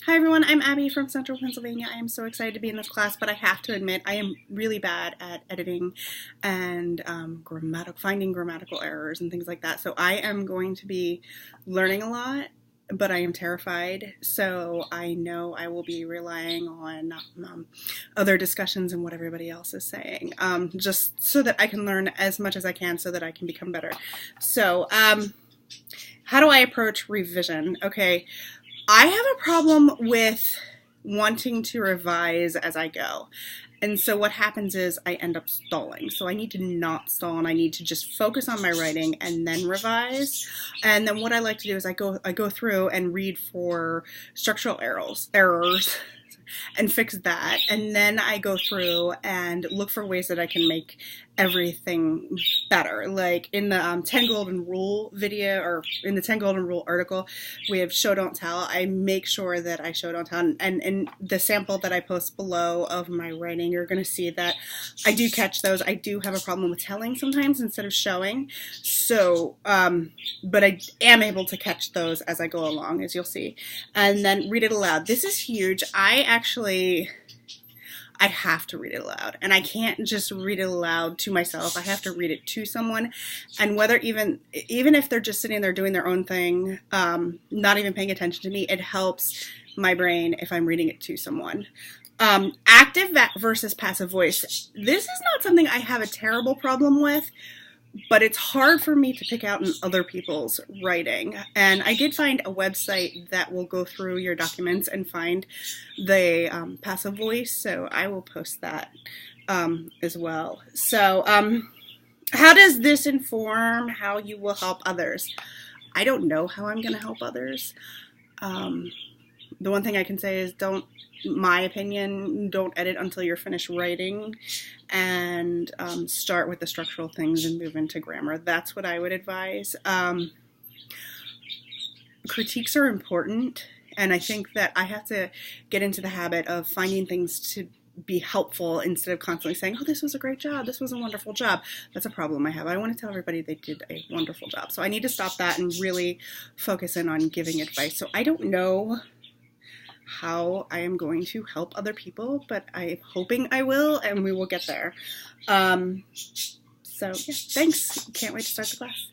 Hi everyone, I'm Abby from Central Pennsylvania. I am so excited to be in this class, but I have to admit I am really bad at editing and finding grammatical errors and things like that. So I am going to be learning a lot, but I am terrified. So I know I will be relying on other discussions and what everybody else is saying, just so that I can learn as much as I can so that I can become better. So how do I approach revision? Okay. I have a problem with wanting to revise as I go. And so what happens is I end up stalling. So I need to not stall and I need to just focus on my writing and then revise. And then what I like to do is I go through and read for structural errors and fix that. And then I go through and look for ways that I can make everything better. Like in the 10 Golden Rule video, or in the 10 Golden Rule article, we have show, don't tell. I make sure that I show, don't tell. And in the sample that I post below of my writing, you're going to see that I do catch those. I do have a problem with telling sometimes instead of showing. So, but I am able to catch those as I go along, as you'll see. And then read it aloud. This is huge. I have to read it aloud, and I can't just read it aloud to myself. I have to read it to someone, and whether even if they're just sitting there doing their own thing, not even paying attention to me, it helps my brain if I'm reading it to someone. Active versus passive voice. This is not something I have a terrible problem with, but it's hard for me to pick out in other people's writing. And I did find a website that will go through your documents and find the passive voice, so I will post that as well. So how does this inform how you will help others? I don't know how I'm going to help others. The one thing I can say is my opinion, don't edit until you're finished writing, and start with the structural things and move into grammar. That's what I would advise. Critiques are important, and I think that I have to get into the habit of finding things to be helpful instead of constantly saying, oh, this was a great job, this was a wonderful job. That's a problem I have. I want to tell everybody they did a wonderful job. So I need to stop that and really focus in on giving advice. So I don't know how I am going to help other people, but I'm hoping I will, and we will get there. So yeah, thanks. Can't wait to start the class.